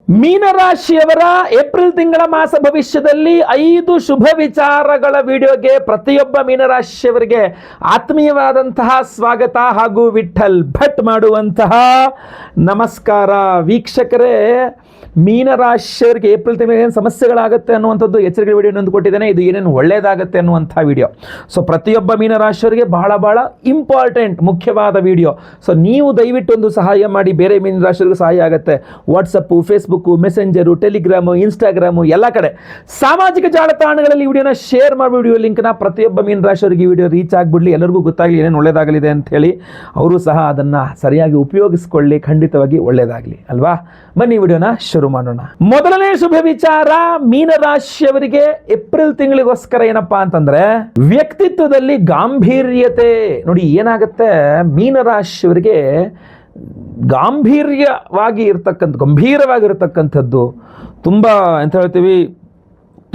ಮೀನರಾಶಿಯವರ April ತಿಂಗಳ ಮಾಸ ಭವಿಷ್ಯದಲ್ಲಿ 5 ಶುಭ ವಿಚಾರಗಳ ವಿಡಿಯೋಗೆ ಪ್ರತಿಯೊಬ್ಬ ಮೀನರಾಶಿಯವರಿಗೆ ಆತ್ಮೀಯವಾದಂತಹ ಸ್ವಾಗತ ಹಾಗೂ ವಿಠಲ್ ಭಟ್ ಮಾಡುವಂತಹ ನಮಸ್ಕಾರ. ವೀಕ್ಷಕರೇ, ಮೀನರಾಶಿಯವರಿಗೆ ಏಪ್ರಿಲ್ ತಿಂಗಳಿಗೆ ಏನು ಸಮಸ್ಯೆಗಳಾಗುತ್ತೆ ಅನ್ನುವಂಥದ್ದು ಎಚ್ಚರಿಕೆ ವಿಡಿಯೋ ನಂದು ಕೊಟ್ಟಿದ್ದೇನೆ. ಇದು ಏನೇನು ಒಳ್ಳೆಯದಾಗುತ್ತೆ ಅನ್ನುವಂಥ ವಿಡಿಯೋ. ಸೊ ಪ್ರತಿಯೊಬ್ಬ ಮೀನರಾಶಿಯವರಿಗೆ ಬಹಳ ಇಂಪಾರ್ಟೆಂಟ್ ಮುಖ್ಯವಾದ ವಿಡಿಯೋ. ಸೊ ನೀವು ದಯವಿಟ್ಟು ಒಂದು ಸಹಾಯ ಮಾಡಿ, ಬೇರೆ ಮೀನರಾಶಿಯವರಿಗೂ ಸಹಾಯ ಆಗುತ್ತೆ. WhatsApp, Facebook, messenger, Telegram, Instagram ಎಲ್ಲ ಕಡೆ ಸಾಮಾಜಿಕ ಜಾಲತಾಣಗಳಲ್ಲಿ ವಿಡಿಯೋನ ಶೇರ್ ಮಾಡಿ, ವಿಡಿಯೋ ಲಿಂಕ್ನ ಪ್ರತಿಯೊಬ್ಬ ಮೀನರಾಶಿಯವರಿಗೆ ಈ ವಿಡಿಯೋ ರೀಚ್ ಆಗಿಬಿಡಲಿ, ಎಲ್ಲರಿಗೂ ಗೊತ್ತಾಗಲಿ ಏನೇನು ಒಳ್ಳೆಯದಾಗಲಿದೆ ಅಂತ ಹೇಳಿ. ಅವರು ಸಹ ಅದನ್ನು ಸರಿಯಾಗಿ ಉಪಯೋಗಿಸ್ಕೊಳ್ಳಿ, ಖಂಡಿತವಾಗಿ ಒಳ್ಳೆಯದಾಗಲಿ ಅಲ್ವಾ. ಬನ್ನಿ ವಿಡಿಯೋನ ಶುರು ಮಾಡೋಣ. ಮೊದಲನೇ ಶುಭ ವಿಚಾರ ಮೀನರಾಶಿಯವರಿಗೆ ಏಪ್ರಿಲ್ ತಿಂಗಳಿಗೋಸ್ಕರ ಏನಪ್ಪಾ ಅಂತಂದ್ರೆ ವ್ಯಕ್ತಿತ್ವದಲ್ಲಿ ಗಾಂಭೀರ್ಯತೆ. ನೋಡಿ ಏನಾಗುತ್ತೆ, ಮೀನರಾಶಿಯವರಿಗೆ ಗಂಭೀರವಾಗಿರ್ತಕ್ಕಂಥದ್ದು, ತುಂಬ ಎಂತ ಹೇಳ್ತೀವಿ,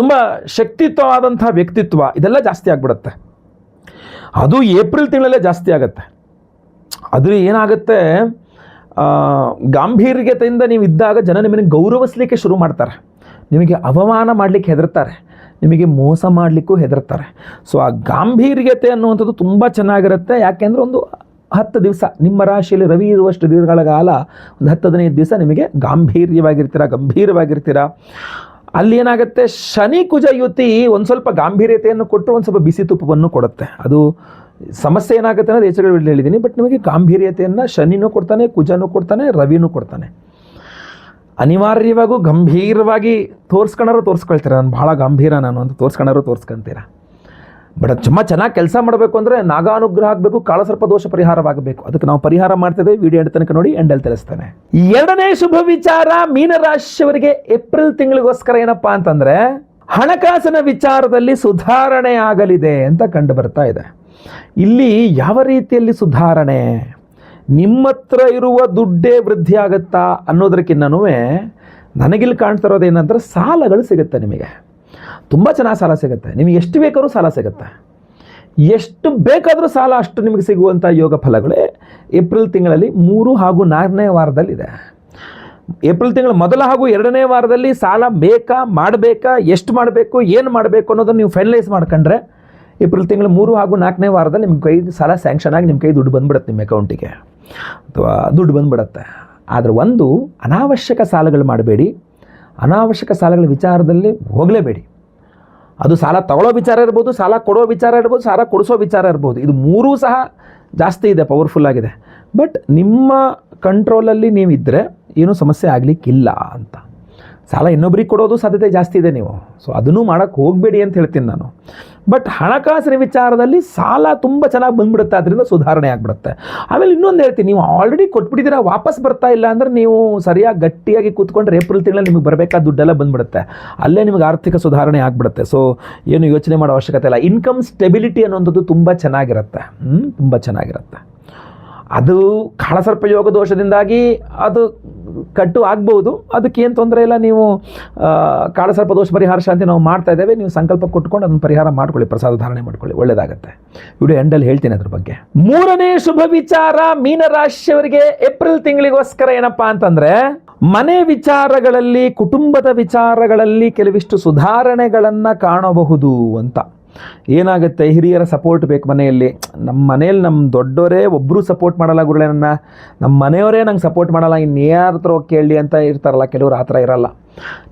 ತುಂಬ ಶಕ್ತಿತ್ವವಾದಂಥ ವ್ಯಕ್ತಿತ್ವ, ಇದೆಲ್ಲ ಜಾಸ್ತಿ ಆಗ್ಬಿಡುತ್ತೆ. ಅದು ಏಪ್ರಿಲ್ ತಿಂಗಳಲ್ಲೇ ಜಾಸ್ತಿ ಆಗುತ್ತೆ. ಅದು ಏನಾಗುತ್ತೆ, ಗಾಂಭೀರ್ಯತೆಯಿಂದ ನೀವು ಇದ್ದಾಗ ಜನ ನಿಮ್ಮನ್ನು ಗೌರವಿಸಲಿಕ್ಕೆ ಶುರು ಮಾಡ್ತಾರೆ, ನಿಮಗೆ ಅವಮಾನ ಮಾಡಲಿಕ್ಕೆ ಹೆದರ್ತಾರೆ, ನಿಮಗೆ ಮೋಸ ಮಾಡಲಿಕ್ಕೂ ಹೆದರ್ತಾರೆ. ಸೊ ಆ ಗಾಂಭೀರ್ಯತೆ ಅನ್ನುವಂಥದ್ದು ತುಂಬ ಚೆನ್ನಾಗಿರುತ್ತೆ. ಯಾಕೆಂದರೆ ಒಂದು 10 ದಿವಸ ನಿಮ್ಮ ರಾಶಿಯಲ್ಲಿ ರವಿ ಇರುವಷ್ಟು ದಿನಗಳ ಕಾಲ, ಒಂದು 10-15 ದಿವಸ ನಿಮಗೆ ಗಂಭೀರವಾಗಿರ್ತೀರ. ಅಲ್ಲಿ ಏನಾಗುತ್ತೆ, ಶನಿ ಕುಜ ಯುತಿ ಒಂದು ಸ್ವಲ್ಪ ಗಾಂಭೀರ್ಯತೆಯನ್ನು ಕೊಟ್ಟು ಒಂದು ಸ್ವಲ್ಪ ಬಿಸಿ ತುಪ್ಪವನ್ನು ಕೊಡುತ್ತೆ. ಅದು ಸಮಸ್ಯೆ ಏನಾಗುತ್ತೆ ಅನ್ನೋದು ಎಚ್ಚರಿಕೆ ಹೇಳಿದ್ದೀನಿ. ಬಟ್ ನಿಮಗೆ ಗಾಂಭೀರ್ಯತೆಯನ್ನು ಶನಿನೂ ಕೊಡ್ತಾನೆ, ಕುಜನೂ ಕೊಡ್ತಾನೆ, ರವಿನೂ ಕೊಡ್ತಾನೆ. ಅನಿವಾರ್ಯವಾಗೂ ಗಂಭೀರವಾಗಿ ತೋರಿಸ್ಕೊಳ್ತೀರ, ನಾನು ಭಾಳ ಗಂಭೀರ ನಾನು ಅಂತ ತೋರಿಸ್ಕೊಂತೀರ. ಬಟ್ ಅದು ಚೆನ್ನಾಗಿ ಕೆಲಸ ಮಾಡಬೇಕು ಅಂದರೆ ನಾಗಾನುಗ್ರಹ ಆಗಬೇಕು, ಕಾಳಸರ್ಪ ದೋಷ ಪರಿಹಾರವಾಗಬೇಕು. ಅದಕ್ಕೆ ನಾವು ಪರಿಹಾರ ಮಾಡ್ತಿದ್ದೇವೆ. ವಿಡಿಯೋ ಎಂಡ್ ತನಕ ನೋಡಿ, ಎಂಡಲ್ಲಿ ತಿಳಿಸ್ತೇನೆ. ಎರಡನೇ ಶುಭ ವಿಚಾರ ಮೀನರಾಶಿಯವರಿಗೆ ಏಪ್ರಿಲ್ ತಿಂಗಳಿಗೋಸ್ಕರ ಏನಪ್ಪಾ ಅಂತಂದ್ರೆ ಹಣಕಾಸಿನ ವಿಚಾರದಲ್ಲಿ ಸುಧಾರಣೆ ಆಗಲಿದೆ ಅಂತ ಕಂಡು ಬರ್ತಾ ಇದೆ. ಇಲ್ಲಿ ಯಾವ ರೀತಿಯಲ್ಲಿ ಸುಧಾರಣೆ, ನಿಮ್ಮ ಹತ್ರ ಇರುವ ದುಡ್ಡೇ ವೃದ್ಧಿ ಆಗುತ್ತಾ ಅನ್ನೋದಕ್ಕಿಂತನೂ ನನಗಿಲ್ಲಿ ಕಾಣ್ತಾ ಇರೋದು ಏನಂದ್ರೆ ಸಾಲಗಳು ಸಿಗುತ್ತೆ. ನಿಮಗೆ ತುಂಬ ಚೆನ್ನಾಗಿ ಸಾಲ ಸಿಗುತ್ತೆ. ನಿಮಗೆ ಎಷ್ಟು ಬೇಕಾದ್ರೂ ಸಾಲ ಸಿಗುತ್ತೆ, ಎಷ್ಟು ಬೇಕಾದರೂ ಸಾಲ ಅಷ್ಟು ನಿಮಗೆ ಸಿಗುವಂಥ ಯೋಗ ಫಲಗಳೇ ಏಪ್ರಿಲ್ ತಿಂಗಳಲ್ಲಿ 3 ಹಾಗೂ 4ನೇ ವಾರದಲ್ಲಿದೆ. ಏಪ್ರಿಲ್ ತಿಂಗಳ ಮೊದಲ ಹಾಗೂ 2ನೇ ವಾರದಲ್ಲಿ ಸಾಲ ಮಾಡಬೇಕಾ, ಎಷ್ಟು ಮಾಡಬೇಕು, ಏನು ಮಾಡಬೇಕು ಅನ್ನೋದನ್ನು ನೀವು ಫೈನಲೈಸ್ ಮಾಡ್ಕೊಂಡ್ರೆ ಏಪ್ರಿಲ್ ತಿಂಗಳ 3 ಹಾಗೂ 4ನೇ ವಾರದಲ್ಲಿ ನಿಮ್ಮ ಕೈ ಸಾಲ ಸ್ಯಾಂಕ್ಷನ್ ಆಗಿ ನಿಮ್ಮ ಕೈ ದುಡ್ಡು ಬಂದುಬಿಡುತ್ತೆ, ನಿಮ್ಮ ಅಕೌಂಟಿಗೆ ಅಥವಾ ದುಡ್ಡು ಬಂದುಬಿಡುತ್ತೆ. ಆದರೆ ಒಂದು ಅನಾವಶ್ಯಕ ಸಾಲಗಳು ಮಾಡಬೇಡಿ, ಅನಾವಶ್ಯಕ ಸಾಲಗಳ ವಿಚಾರದಲ್ಲಿ ಹೋಗಲೇಬೇಡಿ. ಅದು ಸಾಲ ತಗೊಳ್ಳೋ ವಿಚಾರ ಇರ್ಬೋದು, ಸಾಲ ಕೊಡೋ ವಿಚಾರ ಇರ್ಬೋದು, ಸಾಲ ಕೊಡಿಸೋ ವಿಚಾರ ಇರ್ಬೋದು. ಇದು 3 ಸಹ ಜಾಸ್ತಿ ಇದೆ, ಪವರ್ಫುಲ್ ಆಗಿದೆ. ಬಟ್ ನಿಮ್ಮ ಕಂಟ್ರೋಲಲ್ಲಿ ನೀವಿದ್ದರೆ ಏನೂ ಸಮಸ್ಯೆ ಆಗಲಿಕ್ಕಿಲ್ಲ ಅಂತ. ಸಾಲ ಇನ್ನೊಬ್ರಿಗೆ ಕೊಡೋದು ಸಾಧ್ಯತೆ ಜಾಸ್ತಿ ಇದೆ ನೀವು, ಸೊ ಅದನ್ನು ಮಾಡೋಕ್ಕೆ ಹೋಗಬೇಡಿ ಅಂತ ಹೇಳ್ತೀನಿ ನಾನು. ಬಟ್ ಹಣಕಾಸಿನ ವಿಚಾರದಲ್ಲಿ ಸಾಲ ತುಂಬ ಚೆನ್ನಾಗಿ ಬಂದುಬಿಡುತ್ತೆ, ಅದರಿಂದ ಸುಧಾರಣೆ ಆಗಿಬಿಡುತ್ತೆ. ಆಮೇಲೆ ಇನ್ನೊಂದು ಹೇಳ್ತೀನಿ, ನೀವು ಆಲ್ರೆಡಿ ಕೊಟ್ಬಿಟ್ಟಿದ್ದೀರಾ, ವಾಪಸ್ ಬರ್ತಾ ಇಲ್ಲ ಅಂದರೆ ನೀವು ಸರಿಯಾಗಿ ಗಟ್ಟಿಯಾಗಿ ಕೂತ್ಕೊಂಡ್ರೆ ಏಪ್ರಿಲ್ ತಿಂಗಳಲ್ಲಿ ನಿಮಗೆ ಬರಬೇಕಾದ ದುಡ್ಡೆಲ್ಲ ಬಂದುಬಿಡುತ್ತೆ, ಅಲ್ಲೇ ನಿಮಗೆ ಆರ್ಥಿಕ ಸುಧಾರಣೆ ಆಗಿಬಿಡುತ್ತೆ. ಸೊ ಏನು ಯೋಚನೆ ಮಾಡೋ ಅವಶ್ಯಕತೆ ಇಲ್ಲ. ಇನ್ಕಮ್ ಸ್ಟೆಬಿಲಿಟಿ ಅನ್ನೋಂಥದ್ದು ತುಂಬ ಚೆನ್ನಾಗಿರುತ್ತೆ, ತುಂಬ ಚೆನ್ನಾಗಿರುತ್ತೆ. ಅದು ಕಾಳಸರ್ಪ ಯೋಗ ದೋಷದಿಂದಾಗಿ ಅದು ಕಟ್ಟು ಆಗ್ಬೋದು, ಅದಕ್ಕೇನು ತೊಂದರೆ ಇಲ್ಲ. ನೀವು ಕಾಳಸರ್ಪ ದೋಷ ಪರಿಹಾರ ಶಾಂತಿ ನಾವು ಮಾಡ್ತಾ ಇದ್ದೇವೆ, ನೀವು ಸಂಕಲ್ಪ ಕೊಟ್ಕೊಂಡು ಅದನ್ನು ಪರಿಹಾರ ಮಾಡ್ಕೊಳ್ಳಿ, ಪ್ರಸಾದ ಧಾರಣೆ ಮಾಡ್ಕೊಳ್ಳಿ, ಒಳ್ಳೆಯದಾಗುತ್ತೆ. ವಿಡಿಯೋ ಎಂಡಲ್ಲಿ ಹೇಳ್ತೀನಿ ಅದ್ರ ಬಗ್ಗೆ. ಮೂರನೇ ಶುಭ ವಿಚಾರ ಮೀನರಾಶಿಯವರಿಗೆ ಏಪ್ರಿಲ್ ತಿಂಗಳಿಗೋಸ್ಕರ ಏನಪ್ಪಾ ಅಂತಂದ್ರೆ ಮನೆ ವಿಚಾರಗಳಲ್ಲಿ, ಕುಟುಂಬದ ವಿಚಾರಗಳಲ್ಲಿ ಕೆಲವಿಷ್ಟು ಸುಧಾರಣೆಗಳನ್ನು ಕಾಣಬಹುದು ಅಂತ. ಏನಾಗುತ್ತೆ, ಹಿರಿಯರ ಸಪೋರ್ಟ್ ಬೇಕು ಮನೆಯಲ್ಲಿ. ನಮ್ಮ ಮನೇಲಿ ನಮ್ಮ ದೊಡ್ಡವರೇ ಒಬ್ಬರು ಸಪೋರ್ಟ್ ಮಾಡಲ್ಲ ಗುರುಗಳೇ, ನಮ್ಮ ಮನೆಯವರೇ ನಂಗೆ ಸಪೋರ್ಟ್ ಮಾಡಲ್ಲ, ಇನ್ಯಾರ ಹತ್ರ ಕೇಳಿ ಅಂತ ಇರ್ತಾರಲ್ಲ ಕೆಲವರು, ಆ ಥರ ಇರಲ್ಲ.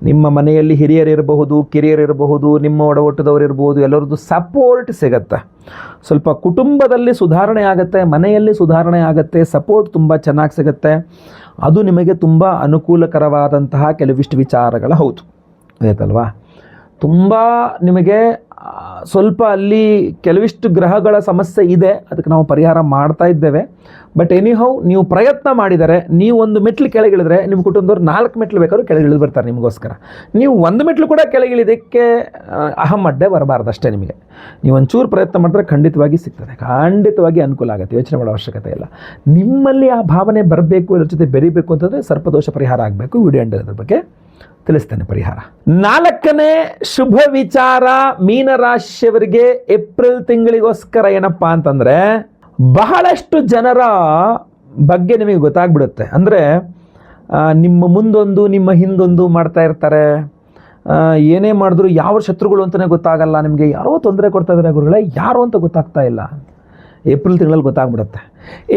ನಿಮ್ಮ ಮನೆಯಲ್ಲಿ ಹಿರಿಯರಿರಬಹುದು, ಕಿರಿಯರಿರಬಹುದು, ನಿಮ್ಮ ಒಡಹುಟ್ಟಿದವರು ಇರಬಹುದು, ಎಲ್ಲರದ್ದು ಸಪೋರ್ಟ್ ಸಿಗುತ್ತೆ. ಸ್ವಲ್ಪ ಕುಟುಂಬದಲ್ಲಿ ಸುಧಾರಣೆ ಆಗುತ್ತೆ, ಮನೆಯಲ್ಲಿ ಸುಧಾರಣೆ ಆಗುತ್ತೆ, ಸಪೋರ್ಟ್ ತುಂಬ ಚೆನ್ನಾಗಿ ಸಿಗುತ್ತೆ. ಅದು ನಿಮಗೆ ತುಂಬ ಅನುಕೂಲಕರವಾದಂತಹ ಕೆಲವಿಷ್ಟು ವಿಚಾರಗಳು ಹೌದು, ಆಯ್ತಲ್ವಾ. ತುಂಬ ನಿಮಗೆ ಸ್ವಲ್ಪ ಅಲ್ಲಿ ಕೆಲವಿಷ್ಟು ಗ್ರಹಗಳ ಸಮಸ್ಯೆ ಇದೆ, ಅದಕ್ಕೆ ನಾವು ಪರಿಹಾರ ಮಾಡ್ತಾ ಇದ್ದೇವೆ. ಬಟ್ ಎನಿಹೌ ನೀವು ಪ್ರಯತ್ನ ಮಾಡಿದರೆ, ನೀವು ಒಂದು ಮೆಟ್ಲು ಕೆಳಗಿಳಿದ್ರೆ ನಿಮ್ಮ ಕುಟುಂಬದವ್ರು 4 ಮೆಟ್ಲು ಬೇಕಾದ್ರೂ ಕೆಳಗಿಳಿದು ಬರ್ತಾರೆ ನಿಮಗೋಸ್ಕರ. ನೀವು 1 ಮೆಟ್ಲು ಕೂಡ ಕೆಳಗಿಳಿದಕ್ಕೆ ಅಡ್ಡೆ ಬರಬಾರ್ದು ಅಷ್ಟೇ. ನಿಮಗೆ ನೀವು ಒಂಚೂರು ಪ್ರಯತ್ನ ಮಾಡಿದ್ರೆ ಖಂಡಿತವಾಗಿ ಸಿಗ್ತದೆ, ಖಂಡಿತವಾಗಿ ಅನುಕೂಲ ಆಗುತ್ತೆ, ಯೋಚನೆ ಮಾಡೋ ಅವಶ್ಯಕತೆ ಇಲ್ಲ. ನಿಮ್ಮಲ್ಲಿ ಆ ಭಾವನೆ ಬರಬೇಕು, ಇದ್ರ ಜೊತೆ ಬೆರಿಬೇಕು ಅಂತಂದರೆ ಸರ್ಪದೋಷ ಪರಿಹಾರ ಆಗಬೇಕು. ವಿಡಿಯೋ ಎಂಡ್ ಅದ್ರ ಬಗ್ಗೆ ತಿಳಿಸ್ತೇನೆ ಪರಿಹಾರ. 4ನೇ ಶುಭ ವಿಚಾರ ಮೀನರಾಶಿಯವರಿಗೆ ಏಪ್ರಿಲ್ ತಿಂಗಳಿಗೋಸ್ಕರ ಏನಪ್ಪಾ ಅಂತಂದ್ರೆ ಬಹಳಷ್ಟು ಜನರ ಬಗ್ಗೆ ನಿಮಗೆ ಗೊತ್ತಾಗ್ಬಿಡುತ್ತೆ. ಅಂದರೆ ನಿಮ್ಮ ಮುಂದೊಂದು ನಿಮ್ಮ ಹಿಂದೊಂದು ಮಾಡ್ತಾ ಇರ್ತಾರೆ. ಏನೇ ಮಾಡಿದ್ರು ಯಾವ ಶತ್ರುಗಳು ಅಂತಲೇ ಗೊತ್ತಾಗಲ್ಲ ನಿಮಗೆ. ಯಾರೋ ತೊಂದರೆ ಕೊಡ್ತಾ ಇದ್ದಾರೆ ಗುರುಗಳೇ, ಯಾರು ಅಂತ ಗೊತ್ತಾಗ್ತಾ ಇಲ್ಲ. ಏಪ್ರಿಲ್ ತಿಂಗಳಲ್ಲಿ ಗೊತ್ತಾಗ್ಬಿಡುತ್ತೆ.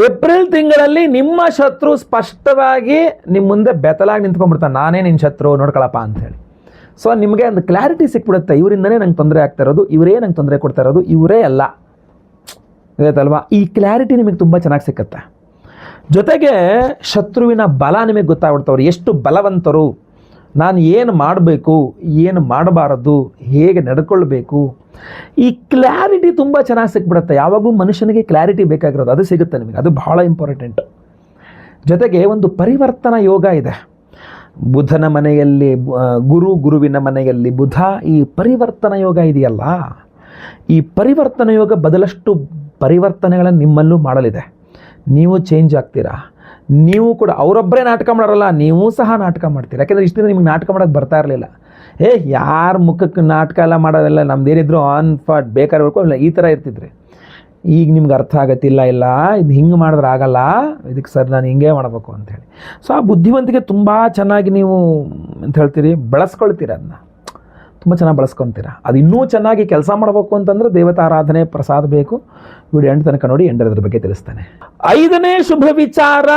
ಏಪ್ರಿಲ್ ತಿಂಗಳಲ್ಲಿ ನಿಮ್ಮ ಶತ್ರು ಸ್ಪಷ್ಟವಾಗಿ ನಿಮ್ಮ ಮುಂದೆ ಬೆತ್ತಲಾಗಿ ನಿಂತ್ಕೊಂಡ್ಬಿಡ್ತಾನೆ, ನಾನೇ ನಿನ್ನ ಶತ್ರು ನೋಡ್ಕೊಳಪ್ಪ ಅಂಥೇಳಿ. ಸೊ ನಿಮಗೆ ಒಂದು ಕ್ಲಾರಿಟಿ ಸಿಕ್ಬಿಡುತ್ತೆ, ಇವರಿಂದನೇ ನಂಗೆ ತೊಂದರೆ ಆಗ್ತಾ ಇರೋದು, ಇವರೇ ನಂಗೆ ತೊಂದರೆ ಕೊಡ್ತಾ ಇರೋದು, ಇವರೇ ಅಲ್ಲ, ಗೊತ್ತಲ್ವಾ? ಈ ಕ್ಲಾರಿಟಿ ನಿಮಗೆ ತುಂಬ ಚೆನ್ನಾಗಿ ಸಿಕ್ಕತ್ತೆ. ಜೊತೆಗೆ ಶತ್ರುವಿನ ಬಲ ನಿಮಗೆ ಗೊತ್ತಾಗ್ಬಿಡ್ತವ್ರು, ಎಷ್ಟು ಬಲವಂತರು, ನಾನು ಏನು ಮಾಡಬೇಕು, ಏನು ಮಾಡಬಾರದು, ಹೇಗೆ ನಡ್ಕೊಳ್ಬೇಕು, ಈ ಕ್ಲಾರಿಟಿ ತುಂಬ ಚೆನ್ನಾಗಿ ಸಿಕ್ಬಿಡುತ್ತೆ. ಯಾವಾಗೂ ಮನುಷ್ಯನಿಗೆ ಕ್ಲಾರಿಟಿ ಬೇಕಾಗಿರೋದು, ಅದು ಸಿಗುತ್ತೆ ನಿಮಗೆ, ಅದು ಬಹಳ ಇಂಪಾರ್ಟೆಂಟ್. ಜೊತೆಗೆ ಒಂದು ಪರಿವರ್ತನಾ ಯೋಗ ಇದೆ. ಬುಧನ ಮನೆಯಲ್ಲಿ ಗುರುವಿನ ಮನೆಯಲ್ಲಿ ಬುಧ, ಈ ಪರಿವರ್ತನಾ ಯೋಗ ಇದೆಯಲ್ಲ, ಈ ಪರಿವರ್ತನಾ ಯೋಗ ಬದಲಷ್ಟು ಪರಿವರ್ತನೆಗಳನ್ನು ನಿಮ್ಮಲ್ಲೂ ಮಾಡಲಿದೆ. ನೀವು ಚೇಂಜ್ ಆಗ್ತೀರಾ. ನೀವು ಕೂಡ ಅವರೊಬ್ಬರೇ ನಾಟಕ ಮಾಡೋರಲ್ಲ, ನೀವು ಸಹ ನಾಟಕ ಮಾಡ್ತೀರಾ. ಯಾಕೆಂದರೆ ಇಷ್ಟು ದಿನ ನಿಮ್ಗೆ ನಾಟಕ ಮಾಡೋಕ್ಕೆ ಬರ್ತಾ ಇರಲಿಲ್ಲ. ಯಾರ ಮುಖಕ್ಕೆ ನಾಟಕ ಎಲ್ಲ ಮಾಡೋದೆಲ್ಲ ನಮ್ದೇನಿದ್ರು ಆನ್ ಫಾಟ್ ಬೇಕಾದ್ರೆ ಇಲ್ಲ, ಈ ಥರ ಇರ್ತಿದ್ರಿ. ಈಗ ನಿಮ್ಗೆ ಅರ್ಥ ಆಗತ್ತಿಲ್ಲ, ಇಲ್ಲ ಇದು ಹಿಂಗೆ ಮಾಡಿದ್ರೆ ಆಗಲ್ಲ, ಇದಕ್ಕೆ ಸರ್ ನಾನು ಹಿಂಗೆ ಮಾಡಬೇಕು ಅಂಥೇಳಿ. ಸೊ ಆ ಬುದ್ಧಿವಂತಿಕೆ ತುಂಬ ಚೆನ್ನಾಗಿ ನೀವು ಅಂತ ಹೇಳ್ತೀರಿ, ಬೆಳೆಸ್ಕೊಳ್ತೀರ, ಅದನ್ನ ತುಂಬ ಚೆನ್ನಾಗಿ ಬಳಸ್ಕೊತೀರ. ಅದು ಇನ್ನೂ ಚೆನ್ನಾಗಿ ಕೆಲಸ ಮಾಡಬೇಕು ಅಂತಂದರೆ ದೇವತಾರಾಧನೆ ಪ್ರಸಾದ ಬೇಕು. ವಿಡಿಯೋ ಎಂಟು ತನಕ ನೋಡಿ, ಎಂಟರದ್ರ ಬಗ್ಗೆ ತಿಳಿಸ್ತಾನೆ. 5ನೇ ಶುಭ ವಿಚಾರ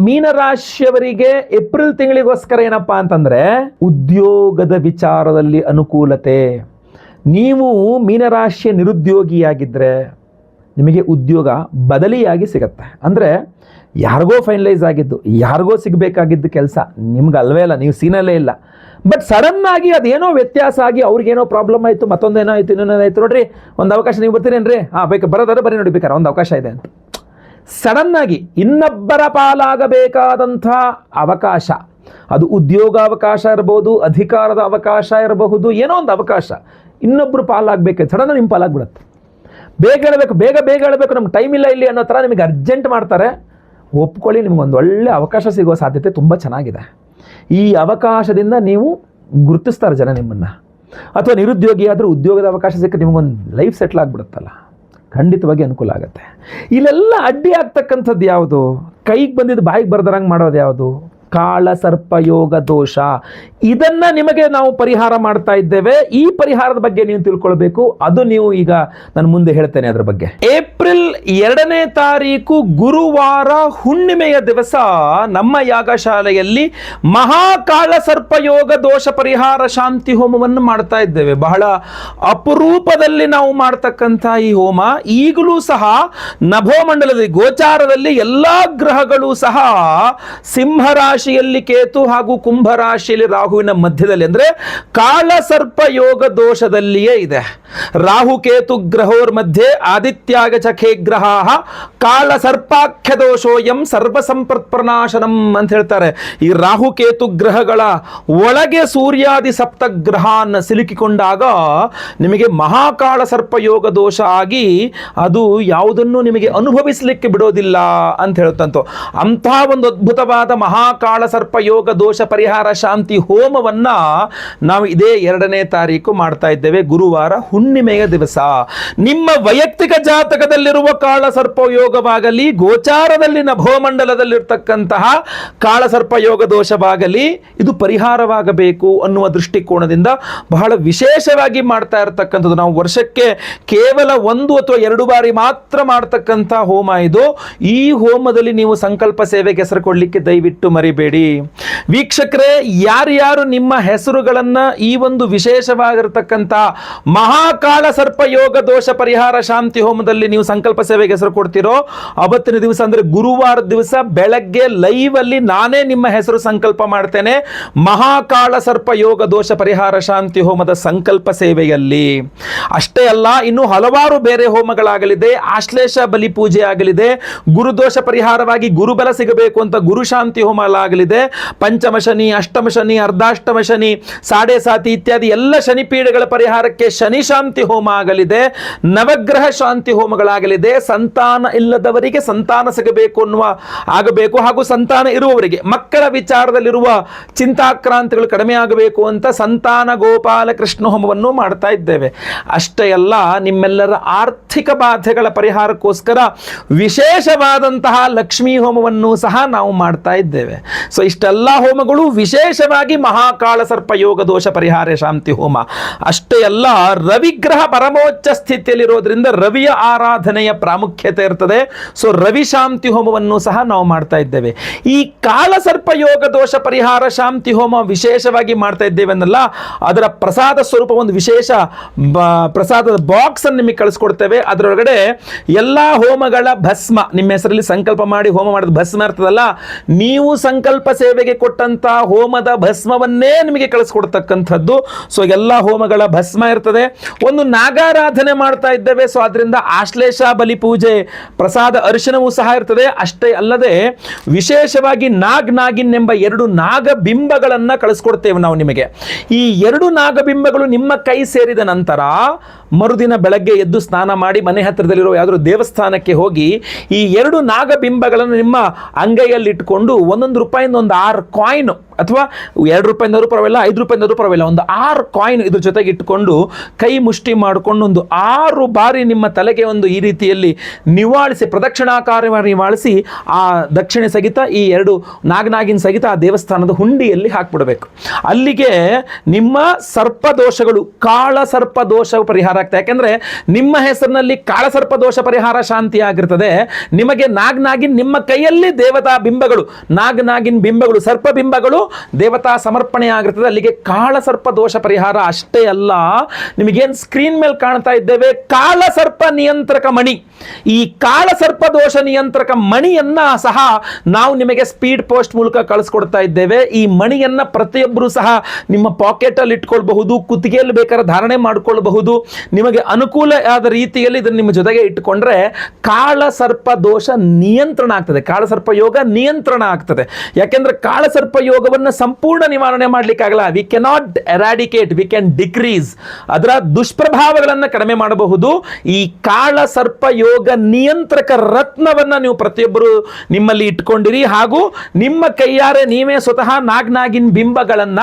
ಮೀನರಾಶಿಯವರಿಗೆ ಏಪ್ರಿಲ್ ತಿಂಗಳಿಗೋಸ್ಕರ ಏನಪ್ಪಾ ಅಂತಂದರೆ ಉದ್ಯೋಗದ ವಿಚಾರದಲ್ಲಿ ಅನುಕೂಲತೆ. ನೀವು ಮೀನರಾಶಿಯ ನಿರುದ್ಯೋಗಿಯಾಗಿದ್ದರೆ ನಿಮಗೆ ಉದ್ಯೋಗ ಬದಲಿಯಾಗಿ ಸಿಗತ್ತೆ. ಅಂದರೆ ಯಾರಿಗೋ ಫೈನಲೈಸ್ ಆಗಿದ್ದು, ಯಾರಿಗೋ ಸಿಗಬೇಕಾಗಿದ್ದು ಕೆಲಸ ನಿಮ್ಗೆ ಅಲ್ವೇ ಇಲ್ಲ, ನೀವು ಸೀನಲ್ಲೇ ಇಲ್ಲ. ಬಟ್ ಸಡನ್ನಾಗಿ ಅದೇನೋ ವ್ಯತ್ಯಾಸ ಆಗಿ ಅವ್ರಿಗೇನೋ ಪ್ರಾಬ್ಲಮ್ ಆಯಿತು, ಮತ್ತೊಂದೇನೋ ಆಯಿತು, ಇನ್ನೊಂದೇನಾಯಿತು, ನೋಡ್ರಿ ಒಂದು ಅವಕಾಶ ನೀವು ಬರ್ತೀರೇನ್ರಿ, ಬೇಕು ಬರೋದಾದ್ರೆ ಬರೀ ನೋಡಿ, ಬೇಕಾರೆ ಒಂದು ಅವಕಾಶ ಇದೆ ಅಂತ ಸಡನ್ನಾಗಿ ಇನ್ನೊಬ್ಬರ ಪಾಲಾಗಬೇಕಾದಂಥ ಅವಕಾಶ, ಅದು ಉದ್ಯೋಗಾವಕಾಶ ಇರಬಹುದು, ಅಧಿಕಾರದ ಅವಕಾಶ ಇರಬಹುದು, ಏನೋ ಒಂದು ಅವಕಾಶ ಇನ್ನೊಬ್ಬರು ಪಾಲಾಗಬೇಕು, ಸಡನ್ ನಿಮ್ಮ ಪಾಲಾಗ್ಬಿಡುತ್ತೆ. ಬೇಗ ಹೇಳಬೇಕು, ಬೇಗ ಹೇಳಬೇಕು, ನಮ್ಗೆ ಟೈಮ್ ಇಲ್ಲ ಇಲ್ಲಿ ಅನ್ನೋ ಥರ ನಿಮಗೆ ಅರ್ಜೆಂಟ್ ಮಾಡ್ತಾರೆ. ಒಪ್ಕೊಳ್ಳಿ, ನಿಮ್ಗೊಂದು ಒಳ್ಳೆ ಅವಕಾಶ ಸಿಗುವ ಸಾಧ್ಯತೆ ತುಂಬ ಚೆನ್ನಾಗಿದೆ. ಈ ಅವಕಾಶದಿಂದ ನೀವು ಗುರುತಿಸ್ತಾರೆ ಜನ ನಿಮ್ಮನ್ನು. ಅಥವಾ ನಿರುದ್ಯೋಗಿ ಆದರೂ ಉದ್ಯೋಗದ ಅವಕಾಶ ಸಿಕ್ಕರೆ ನಿಮಗೊಂದು ಲೈಫ್ ಸೆಟ್ಲ್ ಆಗಿಬಿಡುತ್ತಲ್ಲ, ಖಂಡಿತವಾಗಿ ಅನುಕೂಲ ಆಗುತ್ತೆ. ಇಲ್ಲೆಲ್ಲ ಅಡ್ಡಿ ಆಗ್ತಕ್ಕಂಥದ್ದು ಯಾವುದು? ಕೈಗೆ ಬಂದಿದ್ದು ಬಾಯಿಗೆ ಬರ್ದರಂಗೆ ಮಾಡೋದು ಯಾವುದು? ಕಾಳ ಸರ್ಪ ಯೋಗ ದೋಷ. ಇದನ್ನ ನಿಮಗೆ ನಾವು ಪರಿಹಾರ ಮಾಡ್ತಾ ಇದ್ದೇವೆ. ಈ ಪರಿಹಾರದ ಬಗ್ಗೆ ನೀವು ತಿಳ್ಕೊಳ್ಬೇಕು. ಅದು ನೀವು ಈಗ ನಾನು ಮುಂದೆ ಹೇಳ್ತೇನೆ ಅದರ ಬಗ್ಗೆ. ಏಪ್ರಿಲ್ 2ನೇ ತಾರೀಕು ಗುರುವಾರ ಹುಣ್ಣಿಮೆಯ ದಿವಸ ನಮ್ಮ ಯಾಗಶಾಲೆಯಲ್ಲಿ ಮಹಾಕಾಳ ಸರ್ಪ ಯೋಗ ದೋಷ ಪರಿಹಾರ ಶಾಂತಿ ಹೋಮವನ್ನು ಮಾಡ್ತಾ ಇದ್ದೇವೆ. ಬಹಳ ಅಪರೂಪದಲ್ಲಿ ನಾವು ಮಾಡ್ತಕ್ಕಂಥ ಈ ಹೋಮ ಈಗಲೂ ಸಹ ನಭೋಮಂಡಲದಲ್ಲಿ ಗೋಚಾರದಲ್ಲಿ ಎಲ್ಲಾ ಗ್ರಹಗಳು ಸಹ ಸಿಂಹರಾಶಿಯಲ್ಲಿ ಕೇತು ಹಾಗೂ ಕುಂಭರಾಶಿಯಲ್ಲಿ ರಾಹುವಿನ ಮಧ್ಯದಲ್ಲಿ, ಅಂದ್ರೆ ಕಾಳ ಸರ್ಪ ಯೋಗ ದೋಷದಲ್ಲಿಯೇ ಇದೆ. ರಾಹು ಕೇತು ಗ್ರಹೋರ್ ಮಧ್ಯೆ ಆದಿತ್ಯಾಗ ಚಖೇ ಗ್ರಹ ಕಾಳ ಸರ್ಪಾಖ್ಯ ದೋಷೋಯಂ ಸರ್ವ ಸಂಪತ್ ಪ್ರನಾಶನಂ ಅಂತ ಹೇಳ್ತಾರೆ. ಈ ರಾಹು ಕೇತು ಗ್ರಹಗಳ ಒಳಗೆ ಸೂರ್ಯಾದಿ ಸಪ್ತ ಗ್ರಹನ ಸಿಲುಕಿಕೊಂಡಾಗ ನಿಮಗೆ ಮಹಾಕಾಳ ಸರ್ಪ ಯೋಗ ದೋಷ ಆಗಿ ಅದು ಯಾವುದನ್ನು ನಿಮಗೆ ಅನುಭವಿಸಲಿಕ್ಕೆ ಬಿಡೋದಿಲ್ಲ ಅಂತ ಹೇಳ್ತಂತು. ಅಂಥ ಒಂದು ಅದ್ಭುತವಾದ ಮಹಾಕಾಳ ಸರ್ಪ ಯೋಗ ದೋಷ ಪರಿಹಾರ ಶಾಂತಿ ಹೋಮವನ್ನ ನಾವು ಇದೇ 2ನೇ ತಾರೀಕು ಮಾಡ್ತಾ ಇದ್ದೇವೆ, ಗುರುವಾರ ಹುಣ್ಣಿಮೆಯ ದಿವಸ. ನಿಮ್ಮ ವೈಯಕ್ತಿಕ ಜಾತಕದಲ್ಲಿರುವ ಕಾಳ ಸರ್ಪ ಯೋಗವಾಗಲಿ, ಗೋಚಾರದಲ್ಲಿ ನಭೋಮಂಡಲದಲ್ಲಿರ್ತಕ್ಕಂತಹ ಕಾಳ ಸರ್ಪ ಯೋಗ ದೋಷವಾಗಲಿ, ಇದು ಪರಿಹಾರವಾಗಬೇಕು ಅನ್ನುವ ದೃಷ್ಟಿಕೋನದಿಂದ ಬಹಳ ವಿಶೇಷವಾಗಿ ಮಾಡ್ತಾ ಇರತಕ್ಕಂಥದ್ದು. ನಾವು ವರ್ಷಕ್ಕೆ ಕೇವಲ 1 ಅಥವಾ 2 ಬಾರಿ ಮಾತ್ರ ಮಾಡ್ತಕ್ಕಂಥ ಹೋಮ ಇದು. ಈ ಹೋಮದಲ್ಲಿ ನೀವು ಸಂಕಲ್ಪ ಸೇವೆಗೆ ಹೆಸರು ಕೊಡಲಿಕ್ಕೆ ದಯವಿಟ್ಟು ಮರಿಬೇಡಿ. ವೀಕ್ಷಕರೇ, ಯಾರ್ಯಾರು ನಿಮ್ಮ ಹೆಸರುಗಳನ್ನ ಈ ಒಂದು ವಿಶೇಷವಾಗಿರತಕ್ಕಂಥ ಮಹಾಕಾಳ ಸರ್ಪ ಯೋಗ ದೋಷ ಪರಿಹಾರ ಶಾಂತಿ ಹೋಮದಲ್ಲಿ ನೀವು ಸಂಕಲ್ಪ ಸೇವೆಗೆ ಹೆಸರು ಕೊಡ್ತೀರೋ ಅವತ್ತಿನ ದಿವಸ, ಅಂದ್ರೆ ಗುರುವಾರ ದಿವಸ ಬೆಳಗ್ಗೆ ಲೈವ್ ಅಲ್ಲಿ ನಾನೇ ನಿಮ್ಮ ಹೆಸರು ಸಂಕಲ್ಪ ಮಾಡ್ತೇನೆ ಮಹಾಕಾಳ ಸರ್ಪ ಯೋಗ ದೋಷ ಪರಿಹಾರ ಶಾಂತಿ ಹೋಮದ ಸಂಕಲ್ಪ ಸೇವೆಯಲ್ಲಿ. ಅಷ್ಟೇ ಅಲ್ಲ, ಇನ್ನು ಹಲವಾರು ಬೇರೆ ಹೋಮಗಳಾಗಲಿದೆ. ಆಶ್ಲೇಷ ಬಲಿ ಪೂಜೆ ಆಗಲಿದೆ. ಗುರುದೋಷ ಪರಿಹಾರವಾಗಿ ಗುರುಬಲ ಸಿಗಬೇಕು ಅಂತ ಗುರು ಶಾಂತಿ ಹೋಮ ಆಗಲಿದೆ. ಪಂಚಮ ಶನಿ, ಅಷ್ಟಮ ಶನಿ, ಅರ್ಧಾಷ್ಟಮ ಶನಿ, ಸಾಡೆ ಸಾತಿ ಇತ್ಯಾದಿ ಎಲ್ಲ ಶನಿ ಪೀಡೆಗಳ ಪರಿಹಾರಕ್ಕೆ ಶನಿ ಶಾಂತಿ ಶಾಂತಿ ಹೋಮ ಆಗಲಿದೆ, ನವಗ್ರಹ ಶಾಂತಿ ಹೋಮಗಳಾಗಲಿದೆ. ಸಂತಾನ ಇಲ್ಲದವರಿಗೆ ಸಂತಾನ ಸಿಗಬೇಕು ಆಗಬೇಕು, ಹಾಗೂ ಸಂತಾನ ಇರುವವರಿಗೆ ಮಕ್ಕಳ ವಿಚಾರದಲ್ಲಿರುವ ಚಿಂತಾಕ್ರಾಂತಿಗಳು ಕಡಿಮೆ ಆಗಬೇಕು ಅಂತ ಸಂತಾನ ಗೋಪಾಲ ಕೃಷ್ಣ ಹೋಮವನ್ನು ಮಾಡ್ತಾ ಇದ್ದೇವೆ. ಅಷ್ಟೇ ಅಲ್ಲ, ನಿಮ್ಮೆಲ್ಲರ ಆರ್ಥಿಕ ಬಾಧೆಗಳ ಪರಿಹಾರಕ್ಕೋಸ್ಕರ ವಿಶೇಷವಾದಂತಹ ಲಕ್ಷ್ಮೀ ಹೋಮವನ್ನು ಸಹ ನಾವು ಮಾಡ್ತಾ ಇದ್ದೇವೆ. ಸೊ ಇಷ್ಟೆಲ್ಲ ಹೋಮಗಳು ವಿಶೇಷವಾಗಿ ಮಹಾಕಾಳ ಸರ್ಪ ಯೋಗ ದೋಷ ಪರಿಹಾರ ಶಾಂತಿ ಹೋಮ. ಅಷ್ಟೇ ಅಲ್ಲ, ರವಿಗ್ರಹ ಪರಮೋಚ್ಚ ಸ್ಥಿತಿಯಲ್ಲಿರೋದ್ರಿಂದ ರವಿಯ ಆರಾಧನೆಯ ಪ್ರಾಮುಖ್ಯತೆ ಇರ್ತದೆ. ಸೊ ರವಿ ಶಾಂತಿ ಹೋಮವನ್ನು ಸಹ ನಾವು ಮಾಡ್ತಾ ಇದ್ದೇವೆ. ಈ ಕಾಳ ಸರ್ಪ ಯೋಗ ದೋಷ ಪರಿಹಾರ ಶಾಂತಿ ಹೋಮ ವಿಶೇಷವಾಗಿ ಮಾಡ್ತಾ ಇದ್ದೇವೆ ಅನ್ನಲ್ಲ, ಅದರ ಪ್ರಸಾದ ಸ್ವರೂಪ ಒಂದು ವಿಶೇಷ ಪ್ರಸಾದದ ಬಾಕ್ಸ್ ಅನ್ನು ನಿಮಗೆ ಕಳಿಸ್ಕೊಡ್ತೇವೆ. ಅದರೊಳಗಡೆ ಎಲ್ಲ ಹೋಮಗಳ ಭಸ್ಮ, ನಿಮ್ಮ ಹೆಸರಲ್ಲಿ ಸಂಕಲ್ಪ ಮಾಡಿ ಹೋಮ ಮಾಡೋದು ಭಸ್ಮ ಇರ್ತದಲ್ಲ, ನೀವು ಸಂಕಲ್ಪ ಸೇವೆಗೆ ಕೊಟ್ಟಂತ ಹೋಮದ ಭಸ್ಮವನ್ನೇ ನಿಮಗೆ ಕಳಿಸ್ಕೊಡ್ತಕ್ಕಂಥದ್ದು. ಸೊ ಎಲ್ಲ ಹೋಮಗಳ ಭಸ್ಮ ಇರ್ತದೆ. ಒಂದು ನಾಗಾರಾಧನೆ ಮಾಡ್ತಾ ಇದ್ದೇವೆ, ಸೊ ಅದರಿಂದ ಆಶ್ಲೇಷ ಬಲಿ ಪೂಜೆ ಪ್ರಸಾದ ಅರಿಶಿನವೂ ಸಹ ಇರ್ತದೆ. ಅಷ್ಟೇ ಅಲ್ಲದೆ ವಿಶೇಷವಾಗಿ ನಾಗಿನ್ ಎಂಬ 2 ನಾಗಬಿಂಬಗಳನ್ನ ಕಳಿಸ್ಕೊಡ್ತೇವೆ ನಾವು ನಿಮಗೆ. ಈ 2 ನಾಗಬಿಂಬಗಳು ನಿಮ್ಮ ಕೈ ಸೇರಿದ ನಂತರ ಮರುದಿನ ಬೆಳಗ್ಗೆ ಎದ್ದು ಸ್ನಾನ ಮಾಡಿ ಮನೆ ಹತ್ತಿರದಲ್ಲಿರುವ ಯಾವುದಾದ್ರು ದೇವಸ್ಥಾನಕ್ಕೆ ಹೋಗಿ ಈ 2 ನಾಗಬಿಂಬಗಳನ್ನು ನಿಮ್ಮ ಅಂಗೈಯಲ್ಲಿಟ್ಟುಕೊಂಡು ಒಂದೊಂದು ರೂಪಾಯಿಂದ ಒಂದು 6 ಕಾಯಿನ್, ಅಥವಾ 2 ರೂಪಾಯಿಂದಾದ್ರೂ ಪರವಾಗಿಲ್ಲ, 5 ರೂಪಾಯಿಂದಾದ್ರೂ ಪರವಾಗಿಲ್ಲ, ಒಂದು 6 ಕಾಯಿನ್ ಇದ್ರ ಜೊತೆಗೆ ಇಟ್ಟುಕೊಂಡು ಕೈ ಮುಷ್ಟಿ ಮಾಡಿಕೊಂಡು ಒಂದು 6 ಬಾರಿ ನಿಮ್ಮ ತಲೆಗೆ ಒಂದು ಈ ರೀತಿಯಲ್ಲಿ ನಿವಾಳಿಸಿ, ಪ್ರದಕ್ಷಿಣಾಕಾರವಾಗಿ ನಿವಾಳಿಸಿ ಆ ದಕ್ಷಿಣೆ ಸಹಿತ ಈ 2 ನಾಗಿನ ಸಹಿತ ಆ ದೇವಸ್ಥಾನದ ಹುಂಡಿಯಲ್ಲಿ ಹಾಕ್ಬಿಡಬೇಕು. ಅಲ್ಲಿಗೆ ನಿಮ್ಮ ಸರ್ಪದೋಷಗಳು, ಕಾಳ ಸರ್ಪದೋಷ ಪರಿಹಾರ ಆಗ್ತದೆ. ಯಾಕೆಂದ್ರೆ ನಿಮ್ಮ ಹೆಸರಿನಲ್ಲಿ ಕಾಳ ಸರ್ಪದೋಷ ಪರಿಹಾರ ಶಾಂತಿ ಆಗಿರ್ತದೆ. ನಿಮಗೆ ನಾಗಿನ್ ನಿಮ್ಮ ಕೈಯಲ್ಲಿ ದೇವತಾ ಬಿಂಬಗಳು, ನಾಗಿನ್ ಬಿಂಬಗಳು, ಸರ್ಪ ಬಿಂಬಗಳು ದೇವತಾ ಸಮರ್ಪಣೆ ಆಗಿರ್ತದೆ. ಅಲ್ಲಿಗೆ ಕಾಳ ಸರ್ಪ ದೋಷ ಪರಿಹಾರ. ಅಷ್ಟೇ ಅಲ್ಲ, ನಿಮಗೇನು ಸ್ಕ್ರೀನ್ ಮೇಲೆ ಕಾಣ್ತಾ ಇದ್ದೇವೆ ಕಾಳ ಸರ್ಪ ನಿಯಂತ್ರಕ ಮಣಿ, ಈ ಕಾಳ ಸರ್ಪ ದೋಷ ನಿಯಂತ್ರಕ ಮಣಿಯನ್ನ ಸಹ ನಾವು ನಿಮಗೆ ಸ್ಪೀಡ್ ಪೋಸ್ಟ್ ಮೂಲಕ ಕಳಿಸ್ಕೊಡ್ತಾ ಇದ್ದೇವೆ. ಈ ಮಣಿಯನ್ನ ಪ್ರತಿಯೊಬ್ಬರು ಸಹ ನಿಮ್ಮ ಪಾಕೆಟ್ ಅಲ್ಲಿ ಇಟ್ಕೊಳ್ಬಹುದು, ಕುತ್ತಿಗೆಯಲ್ಲಿ ಬೇಕಾದ್ರೆ ಧಾರಣೆ ಮಾಡಿಕೊಳ್ಳಬಹುದು. ನಿಮಗೆ ಅನುಕೂಲ ಆದ ರೀತಿಯಲ್ಲಿ ಇದನ್ನು ನಿಮ್ಮ ಜೊತೆಗೆ ಇಟ್ಟುಕೊಂಡ್ರೆ ಕಾಳ ಸರ್ಪ ದೋಷ ನಿಯಂತ್ರಣ ಆಗ್ತದೆ, ಕಾಳ ಸರ್ಪ ಯೋಗ ನಿಯಂತ್ರಣ ಆಗ್ತದೆ. ಯಾಕೆಂದ್ರೆ ಕಾಳ ಸರ್ಪ ಯೋಗವನ್ನು ಸಂಪೂರ್ಣ ನಿವಾರಣೆ ಮಾಡಲಿಕ್ಕಾಗಲ್ಲ. We cannot eradicate, we can decrease, ಅದರ ದುಷ್ಪ್ರಭಾವಗಳನ್ನು ಕಡಿಮೆ ಮಾಡಬಹುದು. ಈ ಕಾಳ ಸರ್ಪ ಯೋಗ ನಿಯಂತ್ರಕ ರತ್ನವನ್ನ ನೀವು ಪ್ರತಿಯೊಬ್ಬರು ನಿಮ್ಮಲ್ಲಿ ಇಟ್ಕೊಂಡಿರಿ. ಹಾಗೂ ನಿಮ್ಮ ಕೈಯಾರೆ ನೀವೇ ಸ್ವತಃ ನಾಗಿನ್ ಬಿಂಬಗಳನ್ನ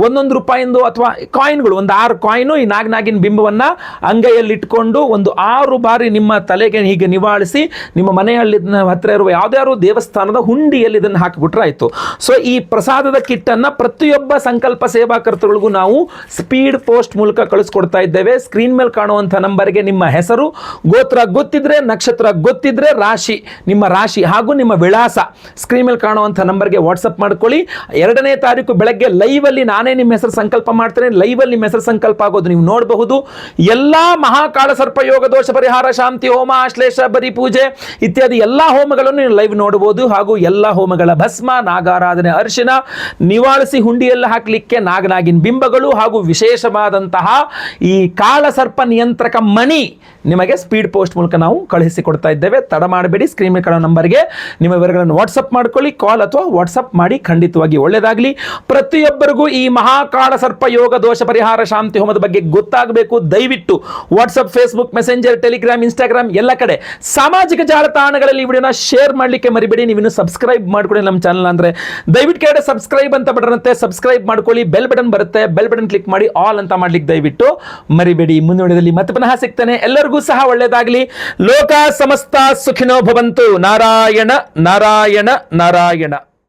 1 ರೂಪಾಯಿಂದು ಅಥವಾ ಕಾಯಿನ್ಗಳು, ಒಂದು 6 ಕಾಯಿನು ಈ ನಾಗಿನ್ ಬಿಂಬವನ್ನ ಅಂಗೈಯಲ್ಲಿ ಇಟ್ಕೊಂಡು ಒಂದು 6 ಬಾರಿ ನಿಮ್ಮ ತಲೆಗೆ ಹೀಗೆ ನಿವಾಳಿಸಿ ನಿಮ್ಮ ಮನೆಯಲ್ಲಿ ಹತ್ತಿರ ಇರುವ ಯಾವ್ದಾದ್ರು ದೇವಸ್ಥಾನದ ಹುಂಡಿಯಲ್ಲಿ ಇದನ್ನು ಹಾಕಿಬಿಟ್ರೆ ಆಯ್ತು. ಸೊ ಈ ಪ್ರಸಾದದ ಕಿಟ್ ಅನ್ನ ಪ್ರತಿಯೊಬ್ಬ ಸಂಕಲ್ಪ ಸೇವಾಕರ್ತಗಳಿಗೂ ನಾವು ಸ್ಪೀಡ್ ಪೋಸ್ಟ್ ಮೂಲಕ ಕಳಿಸ್ಕೊಡ್ತಾ ಇದ್ದೇವೆ. ಸ್ಕ್ರೀನ್ ಮೇಲೆ ಕಾಣುವಂಥ ನಂಬರ್ಗೆ ನಿಮ್ಮ ಹೆಸರು, ಗೋತ್ರ ಗೊತ್ತಿದ್ರೆ, ನಕ್ಷತ್ರ ಗೊತ್ತಿದ್ರೆ, ರಾಶಿ, ನಿಮ್ಮ ರಾಶಿ ಹಾಗೂ ನಿಮ್ಮ ವಿಳಾಸ ಸ್ಕ್ರೀನ್ ಮೇಲೆ ಕಾಣುವಂಥ ನಂಬರ್ಗೆ ವಾಟ್ಸಪ್ ಮಾಡ್ಕೊಳ್ಳಿ. 2ನೇ ತಾರೀಕು ಬೆಳಗ್ಗೆ ಲೈವ್ ಅಲ್ಲಿ ನಾನೇ ನಿಮ್ಮ ಹೆಸರು ಸಂಕಲ್ಪ ಮಾಡ್ತೇನೆ. ಲೈವ್ ಅಲ್ಲಿ ನಿಮ್ಮ ಹೆಸರು ಸಂಕಲ್ಪ ಆಗೋದು ನೀವು ನೋಡಬಹುದು. ಎಲ್ಲಾ ಮಹಾಕಾಳ ಸರ್ಪ ಯೋಗ ದೋಷ ಪರಿಹಾರ ಶಾಂತಿ ಹೋಮ, ಆಶ್ಲೇಷ ಬರಿ ಪೂಜೆ ಇತ್ಯಾದಿ ಎಲ್ಲಾ ಹೋಮಗಳನ್ನು ನೀವು ಲೈವ್ ನೋಡಬಹುದು. ಹಾಗೂ ಎಲ್ಲಾ ಹೋಮಗಳ ಭಸ್ಮ, ನಾಗಾರಾಧನೆ ಅರಿಶಿನ, ನಿವಾಳಿಸಿ ಹುಂಡಿಯಲ್ಲಿ ಹಾಕಲಿಕ್ಕೆ ನಾಗಿನ್ ಬಿಂಬಗಳು ಹಾಗೂ ವಿಶೇಷವಾದಂತಹ ಈ ಕಾಳ ಸರ್ಪ ನಿಯಂತ್ರಕ ಮಣಿ ನಿಮಗೆ ಸ್ಪೀಡ್ ಪೋಸ್ಟ್ ಮೂಲಕ ನಾವು ಕಳುಹಿಸಿಕೊಡ್ತಾ ಇದ್ದೇವೆ. ತಡ ಮಾಡಬೇಡಿ, ಸ್ಕ್ರೀನ್ ಮೇಲೆ ಕಾಣೋ ನಂಬರ್ಗೆ ನಿಮ್ಮ ವಿವರಗಳನ್ನು ವಾಟ್ಸಪ್ ಮಾಡ್ಕೊಳ್ಳಿ, ಕಾಲ್ ಅಥವಾ ವಾಟ್ಸಪ್ ಮಾಡಿ. ಖಂಡಿತವಾಗಿ ಒಳ್ಳೆಯದಾಗಲಿ. ಪ್ರತಿಯೊಬ್ಬರಿಗೂ ಈ ಮಹಾಕಾಳ ಸರ್ಪ ಯೋಗ ದೋಷ ಪರಿಹಾರ ಶಾಂತಿ ಹೋಮದ ಬಗ್ಗೆ ಗೊತ್ತಾಗಬೇಕು. ದಯವಿಟ್ಟು WhatsApp, Facebook, messenger, Telegram, Instagram ಎಲ್ಲ ಕಡೆ ಸಾಮಾಜಿಕ ಜಾಲತಾಣಗಳಲ್ಲಿ ಈ ವಿಡಿಯೋನ ಶೇರ್ ಮಾಡಲಿಕ್ಕೆ ಮರಿಬೇಡಿ. ನೀವಿನ್ನು ಸಬ್ಸ್ಕ್ರೈಬ್ ಮಾಡ್ಕೊಳ್ಳಿ ನಮ್ಮ ಚಾನಲ್ ಅಂದ್ರೆ ದಯವಿಟ್ಟು ಕೆಳಗಡೆ ಸಬ್ಸ್ಕ್ರೈಬ್ ಅಂತ ಬಟನ್ ಸಬ್ಸ್ಕ್ರೈಬ್ ಮಾಡ್ಕೊಳ್ಳಿ. ಬೆಲ್ ಬಟನ್ ಬರುತ್ತೆ, ಬೆಲ್ ಬಟನ್ ಕ್ಲಿಕ್ ಮಾಡಿ ಆಲ್ ಅಂತ ಮಾಡ್ಲಿಕ್ಕೆ ದಯವಿಟ್ಟು ಮರಿಬೇಡಿ. ಮುಂದಿನ ವಿಡಿಯೋದಲ್ಲಿ ಮತ್ತೆ ಪುನಃ ಸಿಗ್ತಾನೆ. ಎಲ್ಲರಿಗೂ ಸಹ ಒಳ್ಳೆಯದಾಗಲಿ. ಲೋಕ ಸಮಸ್ತ ಸುಖಿನೋ ಭವಂತು. ನಾರಾಯಣ ನಾರಾಯಣ ನಾರಾಯಣ.